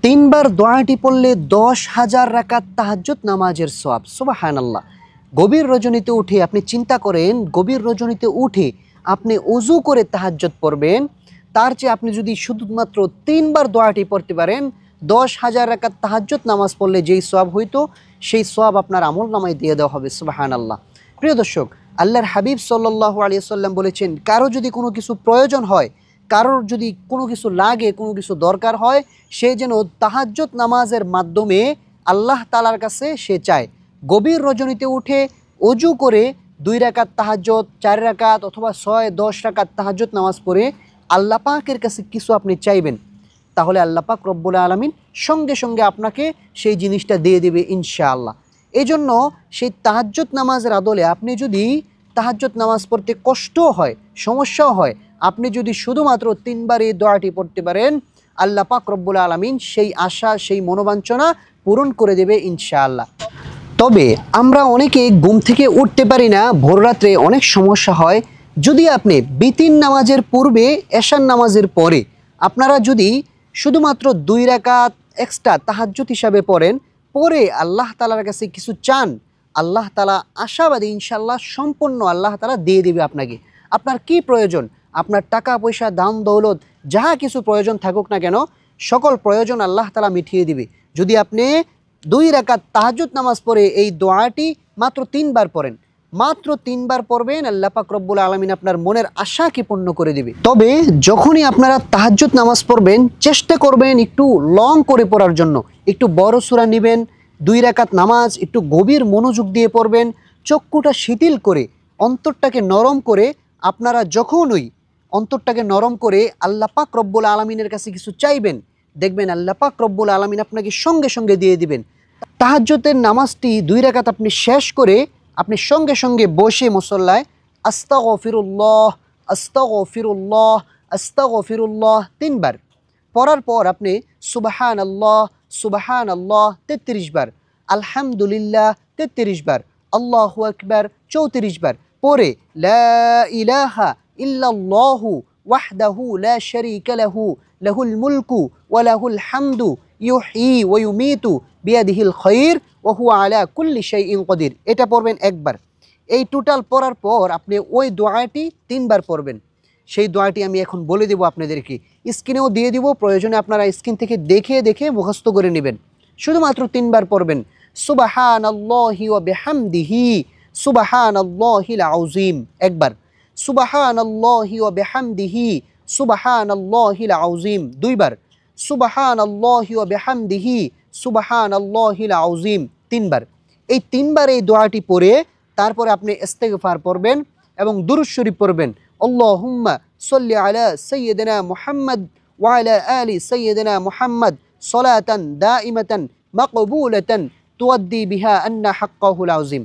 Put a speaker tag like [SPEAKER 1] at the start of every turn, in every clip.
[SPEAKER 1] তিনবার দোয়াটি পড়লে 10,000 রাকাত তাহাজ্জুদ নামাজের সওয়াব। সুবহানাল্লাহ। গভীর রজনীতে উঠে আপনি চিন্তা করেন, গভীর রজনীতে উঠে আপনি ওযু করে তাহাজ্জুদ পড়বেন, তার চেয়ে আপনি যদি শুধুমাত্র তিনবার দোয়াটি পড়তে পারেন, 10,000 রাকাত তাহাজ্জুদ নামাজ পড়লে যেই সওয়াব হইতো সেই সওয়াব আপনার আমলনামায় দিয়ে দেওয়া হবে। সুবহানাল্লাহ। প্রিয় দর্শক, আল্লাহর হাবিব সাল্লাল্লাহু আলাইহি ওয়াসাল্লাম বলেছেন, কারো যদি কোনো কিছু প্রয়োজন হয়, কারোর যদি কোনো কিছু লাগে, কোনো কিছু দরকার হয়, সে যেন তাহাজ্জুদ নামাজের মাধ্যমে আল্লাহ তাআলার কাছে সে চায়। গভীর রজনীতে উঠে ওযু করে 2 রাকাত তাহাজ্জুদ, 4 রাকাত অথবা 6, 10 রাকাত তাহাজ্জুদ নামাজ পড়ে আল্লাহ পাকের কাছে কিছু আপনি চাইবেন, তাহলে আল্লাহ পাক রব্বুল আলামিন সঙ্গে সঙ্গে আপনাকে সেই জিনিসটা দিয়ে দেবে ইনশাআল্লাহ। এই জন্য সেই তাহাজ্জুদ নামাজের আদলে আপনি যদি তাহাজ্জুদ নামাজ পড়তে কষ্ট হয়, সমস্যাও হয়, আপনি যদি শুধুমাত্র 3 বার এই দোয়াটি পড়তে পারেন, আল্লাহ পাক রব্বুল আলামিন সেই আশা, সেই মনোবাঞ্ছনা পূরণ করে দেবে ইনশাআল্লাহ। তবে আমরা অনেকে ঘুম থেকে উঠতে পারি না, ভোররাত্রে অনেক সমস্যা হয়। যদি আপনি বিতির নামাজের পূর্বে, এশার নামাজের পরে আপনারা যদি শুধুমাত্র 2 রাকাত এক্সট্রা তাহাজ্জুদ হিসাবে পড়েন, পরে আল্লাহ তাআলার কাছে কিছু চান, আল্লাহ তাআলা আশাবাদী ইনশাআল্লাহ সম্পূর্ণ আল্লাহ তাআলা দিয়ে দেবে আপনাকে। আপনার কি প্রয়োজন, আপনার টাকা পয়সা, দান দৌলত, যাহা কিছু প্রয়োজন থাকুক না কেন, সকল প্রয়োজন আল্লাহ তাআলা মিটিয়ে দিবে। যদি আপনি 2 রাকাত তাহাজ্জুদ নামাজ পড়ে এই দোয়াটি মাত্র 3 বার পড়েন, মাত্র 3 বার পড়বেন, আল্লাহ পাক রব্বুল আলামিন আপনার মনের আশাকে পূর্ণ করে দিবে। তবে যখনই আপনারা তাহাজ্জুদ নামাজ পড়বেন, চেষ্টা করবেন একটু লং করে পড়ার জন্য। একটু বড় সূরা নেবেন, 2 রাকাত নামাজ একটু গভীর মনোযোগ দিয়ে পড়বেন, চক্ষুটা শিথিল করে, অন্তরটাকে নরম করে, আপনারা যখনই অন্তরটাকে নরম করে আল্লাহ পাক রব্বুল আলামিনের কাছে কিছু চাইবেন, দেখবেন আল্লাহ পাক রব্বুল আলামিন আপনাকে সঙ্গে সঙ্গে দিয়ে দিবেন। তাহাজ্জুদের নামাজটি 2 রাকাত আপনি শেষ করে আপনি সঙ্গে সঙ্গে বসে মুসল্লায় আস্তাগফিরুল্লাহ, আস্তাগফিরুল্লাহ, আস্তাগফিরুল্লাহ 3 বার পড়ার পর আপনি সুবহানাল্লাহ, সুবহানাল্লাহ 33 বার, আলহামদুলিল্লাহ 33 বার, আল্লাহু আকবার 34 বার পরে লা ইলাহা ইল্লাল্লাহু ওয়াহদাহু লা শারীকা লাহু লাহুল মুলকু ওয়া লাহুল হামদু ইউহয়ী ওয়া ইউমীতু বিয়াদিহিল খায়র ওয়া হুয়া আলা কুল্লি শাইইন কাদির। এটা পড়বেন একবার। এই টোটাল পড়ার পর আপনি ওই দোয়াটি 3 বার পড়বেন। সেই দোয়াটি আমি এখন বলে দেব আপনাদেরকে, স্ক্রিনেও দিয়ে দিব, প্রয়োজনে আপনারা স্ক্রিন থেকে দেখে দেখে মুখস্থ করে নেবেন। শুধুমাত্র 3 বার পড়বেন। সুবহানাল্লাহি ওয়া বিহামদিহি সুবহানাল্লাহিল আযীম একবার, সুবহানাল্লাহি ওয়া বিহামদিহি সুবহানাল্লাহিল আযীম 2 বার, সুবহানাল্লাহি ওয়া বিহামদিহি সুবহানাল্লাহিল আযীম 3 বার। এই 3 বার এই দোয়াটি পড়ে তারপরে আপনি ইস্তেগফার পড়বেন এবং দুরূদ শরীফ পড়বেন। আল্লাহুম্মা সাল্লি আলা সাইয়্যিদিনা মুহাম্মদ ওয়া আলা আলি সাইয়্যিদিনা মুহাম্মদ সালাতান দাইমাতান মাকবুলাতান তুআদ্দি বিহা আন্না হাক্কাহুল আযীম।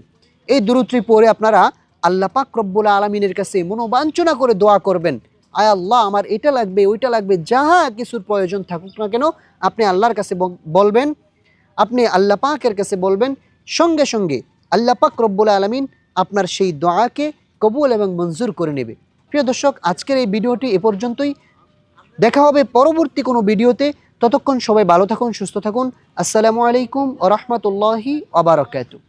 [SPEAKER 1] এই দুরূদটি পড়ে আপনারা আল্লাহ পাক রব্বুল আলামিনের কাছে মনোবাঞ্ছনা করে দোয়া করবেন, আয় আল্লাহ আমার এটা লাগবে, ওইটা লাগবে, যাহা কিছুর প্রয়োজন থাকুক না কেন আপনি আল্লাহর কাছে বলবেন, আপনি আল্লাহ পাকের কাছে বলবেন, সঙ্গে সঙ্গে আল্লাহ পাক রব্বুল আলামিন আপনার সেই দোয়াকে কবুল এবং মঞ্জুর করে নেবে। প্রিয় দর্শক, আজকের এই ভিডিওটি এ পর্যন্তই। দেখা হবে পরবর্তী কোনো ভিডিওতে। ততক্ষণ সবাই ভালো থাকুন, সুস্থ থাকুন। আসসালামু আলাইকুম ওয়া রাহমাতুল্লাহি ওয়া বারাকাতুহু।